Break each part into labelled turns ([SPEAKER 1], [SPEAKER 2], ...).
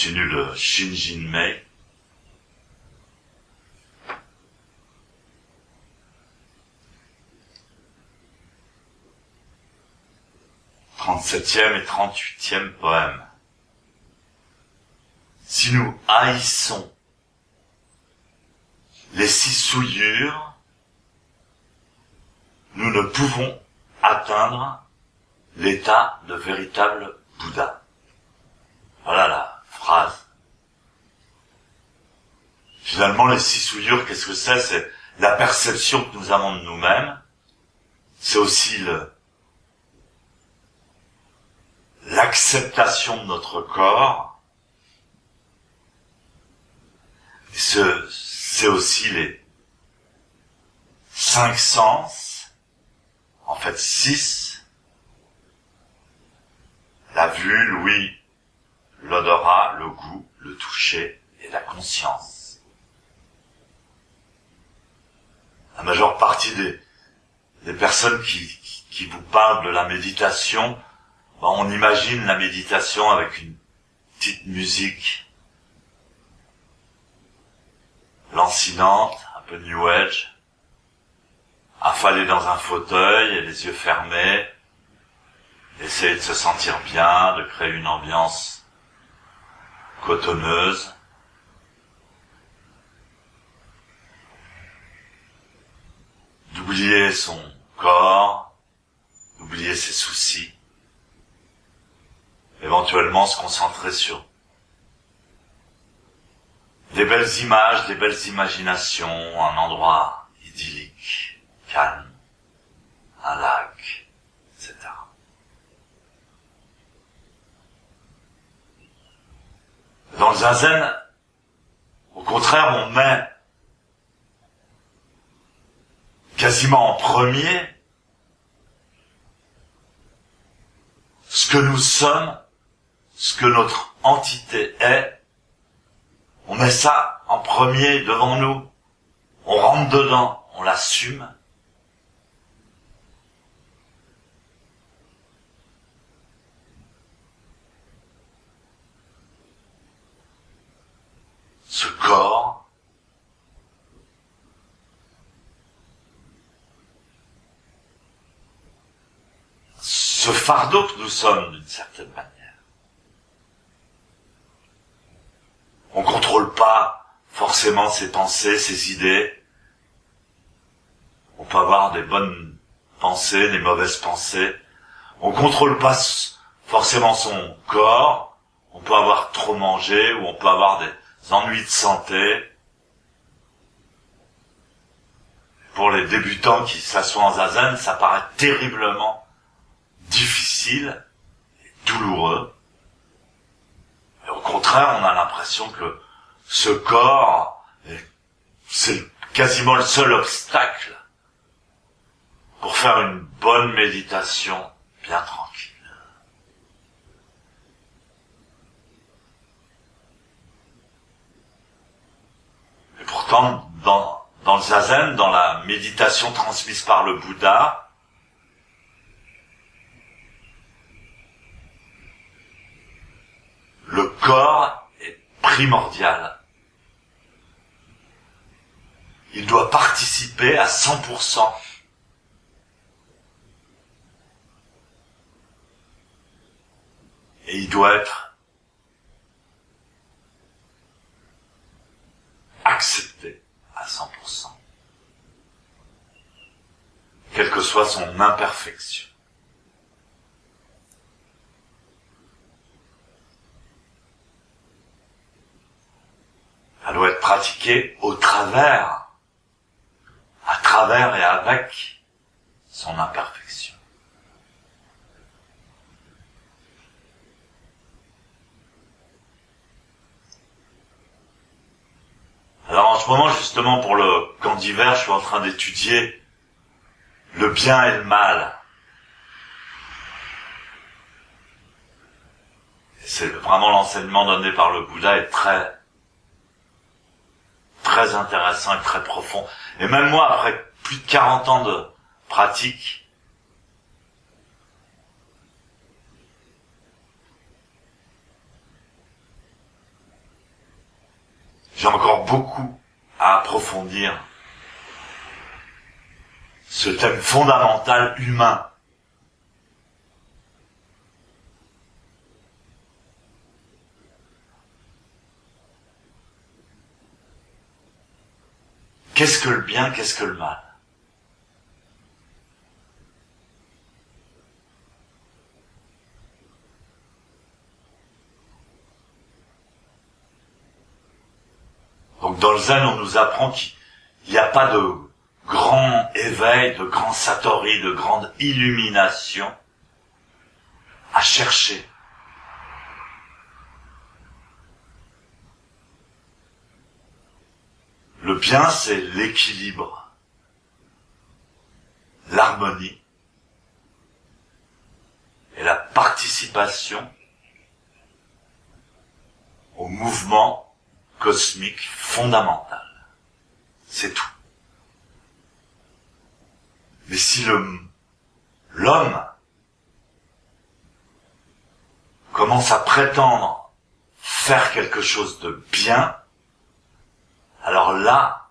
[SPEAKER 1] continue le Shinjinmei. « 37e et 38e poème. Si nous haïssons les 6 souillures, nous ne pouvons atteindre l'état de véritable Bouddha. » Voilà la phrase. Finalement, les 6 souillures, qu'est-ce que c'est? C'est la perception que nous avons de nous-mêmes. C'est aussi l'acceptation de notre corps. C'est aussi les 5 sens, en fait 6, la vue, l'ouïe, l'odorat, le goût, le toucher et la conscience. La majeure partie des personnes qui vous parlent de la méditation, on imagine la méditation avec une petite musique lancinante, un peu New Age, affalé dans un fauteuil et les yeux fermés, essayer de se sentir bien, de créer une ambiance cotonneuse. D'oublier son corps, d'oublier ses soucis, éventuellement se concentrer sur des belles images, des belles imaginations, un endroit idyllique, calme, un lac, etc. Dans le zazen, au contraire, on met quasiment en premier ce que nous sommes, ce que notre entité est. On met ça en premier devant nous. On rentre dedans, on l'assume. Ce corps, ce fardeau que nous sommes d'une certaine manière. On contrôle pas forcément ses pensées, ses idées. On peut avoir des bonnes pensées, des mauvaises pensées. On contrôle pas forcément son corps. On peut avoir trop mangé ou on peut avoir des ennuis de santé. Pour les débutants qui s'assoient en zazen, ça paraît terriblement difficile et douloureux. Et au contraire, on a l'impression que ce corps, c'est quasiment le seul obstacle pour faire une bonne méditation bien tranquille. Et pourtant, dans le zazen, dans la méditation transmise par le Bouddha, le corps est primordial. Il doit participer à 100%. Et il doit être accepté à 100%. Quelle que soit son imperfection. Elle doit être pratiquée au travers, à travers et avec son imperfection. Alors en ce moment, justement, pour le camp d'hiver, je suis en train d'étudier le bien et le mal. Et c'est vraiment l'enseignement donné par le Bouddha est très intéressant et très profond. Et même moi, après plus de 40 ans de pratique, J'ai encore beaucoup à approfondir ce thème fondamental humain. Qu'est-ce que le bien, qu'est-ce que le mal? Donc dans le zen, on nous apprend qu'il n'y a pas de grand éveil, de grand satori, de grande illumination à chercher. Le bien, c'est l'équilibre, l'harmonie et la participation au mouvement cosmique fondamental. C'est tout. Mais si l'homme commence à prétendre faire quelque chose de bien, alors là,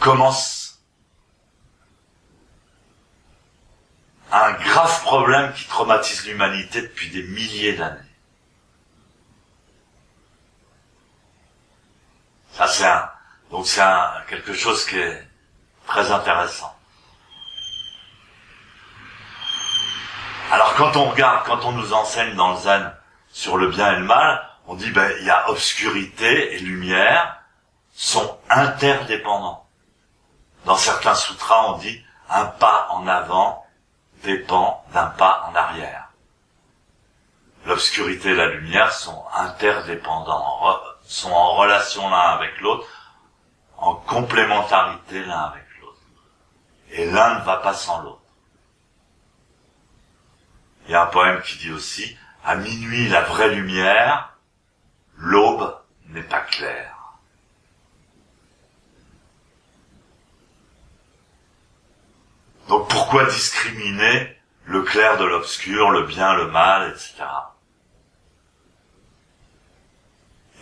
[SPEAKER 1] commence un grave problème qui traumatise l'humanité depuis des milliers d'années. Ça, c'est quelque chose qui est très intéressant. Alors quand on regarde, quand on nous enseigne dans le zen sur le bien et le mal, on dit, il y a obscurité et lumière sont interdépendants. Dans certains sutras, on dit, un pas en avant dépend d'un pas en arrière. L'obscurité et la lumière sont interdépendants, sont en relation l'un avec l'autre, en complémentarité l'un avec l'autre. Et l'un ne va pas sans l'autre. Il y a un poème qui dit aussi, à minuit la vraie lumière, l'aube n'est pas claire. Donc pourquoi discriminer le clair de l'obscur, le bien, le mal, etc.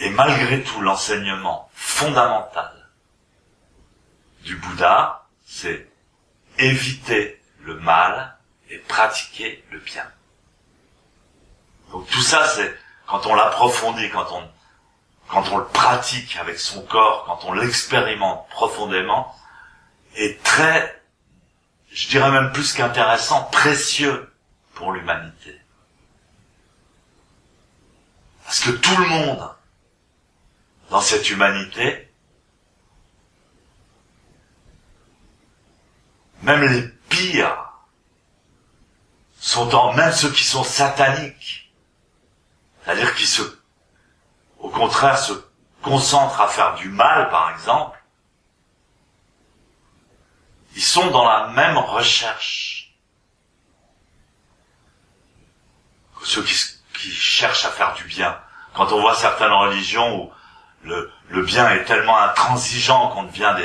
[SPEAKER 1] Et malgré tout, l'enseignement fondamental du Bouddha, c'est éviter le mal et pratiquer le bien. Donc tout ça, c'est quand on l'approfondit, quand on le pratique avec son corps, quand on l'expérimente profondément, est très, je dirais même plus qu'intéressant, précieux pour l'humanité. Parce que tout le monde, dans cette humanité, même les pires, même ceux qui sont sataniques, c'est-à-dire qui au contraire, se concentrent à faire du mal, par exemple, ils sont dans la même recherche que ceux qui cherchent à faire du bien. Quand on voit certaines religions où le bien est tellement intransigeant qu'on devient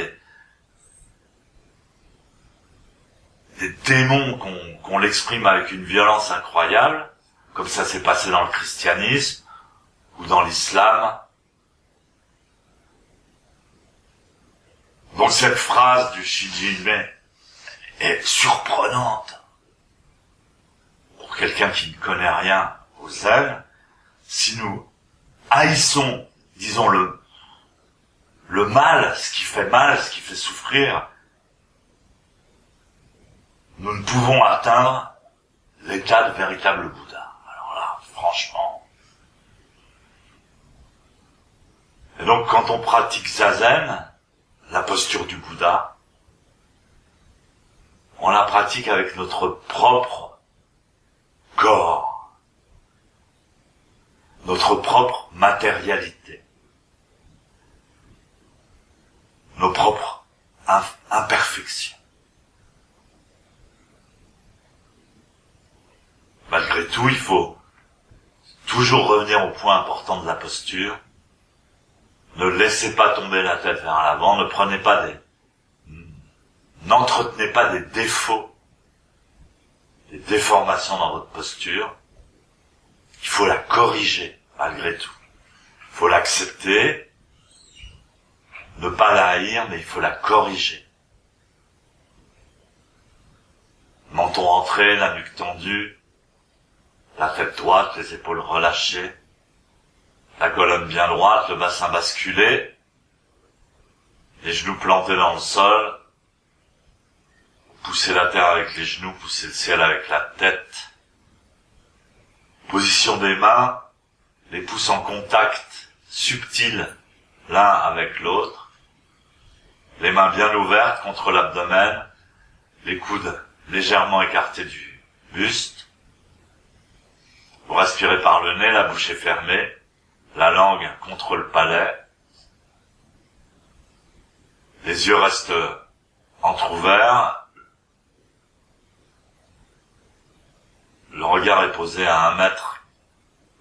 [SPEAKER 1] des démons, qu'on l'exprime avec une violence incroyable, comme ça s'est passé dans le christianisme ou dans l'islam. Donc cette phrase du Shijinmei est surprenante pour quelqu'un qui ne connaît rien au zen. Si nous haïssons, disons, le mal, ce qui fait mal, ce qui fait souffrir, nous ne pouvons atteindre l'état de véritable Bouddha. Alors là, franchement. Et donc quand on pratique Zazen, la posture du Bouddha, on la pratique avec notre propre corps, notre propre matérialité, nos propres imperfections. Malgré tout, il faut toujours revenir au point important de la posture. Ne laissez pas tomber la tête vers l'avant, n'entretenez pas des défauts, des déformations dans votre posture. Il faut la corriger malgré tout. Il faut l'accepter, ne pas la haïr, mais il faut la corriger. Menton rentré, la nuque tendue, la tête droite, les épaules relâchées, la colonne bien droite, le bassin basculé, les genoux plantés dans le sol, pousser la terre avec les genoux, pousser le ciel avec la tête. Position des mains, les pouces en contact subtil l'un avec l'autre, les mains bien ouvertes contre l'abdomen, les coudes légèrement écartés du buste. Vous respirez par le nez, la bouche est fermée, la langue contre le palais. Les yeux restent entrouverts. Le regard est posé à 1 mètre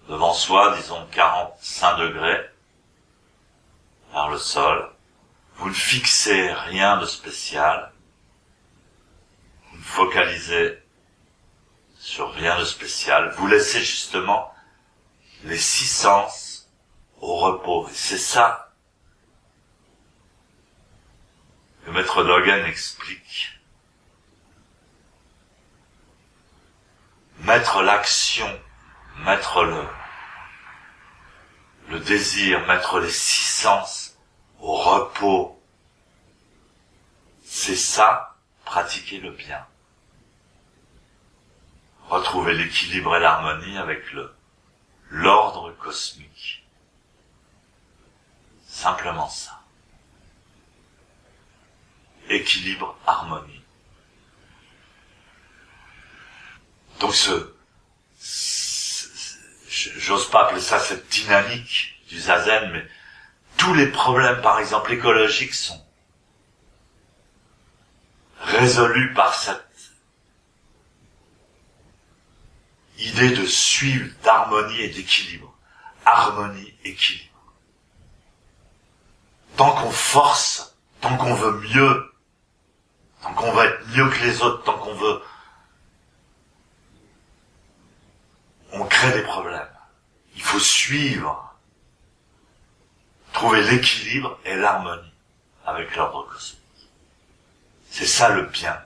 [SPEAKER 1] devant soi, disons 45 degrés, vers le sol. Vous ne fixez rien de spécial. Vous ne focalisez sur rien de spécial. Vous laissez justement les 6 sens au repos. Et c'est ça que Maître Dogen explique. Mettre l'action, mettre le désir, mettre les 6 sens au repos, c'est ça, pratiquer le bien. Retrouver l'équilibre et l'harmonie avec l'ordre cosmique. Simplement ça. Équilibre, harmonie. Donc j'ose pas appeler ça cette dynamique du zazen, mais tous les problèmes, par exemple écologiques, sont résolus par cette idée de suivre, d'harmonie et d'équilibre. Harmonie, équilibre. Tant qu'on force, tant qu'on veut mieux, tant qu'on veut être mieux que les autres, tant qu'on veut, on crée des problèmes. Il faut suivre, trouver l'équilibre et l'harmonie avec l'ordre cosmique. C'est ça le bien.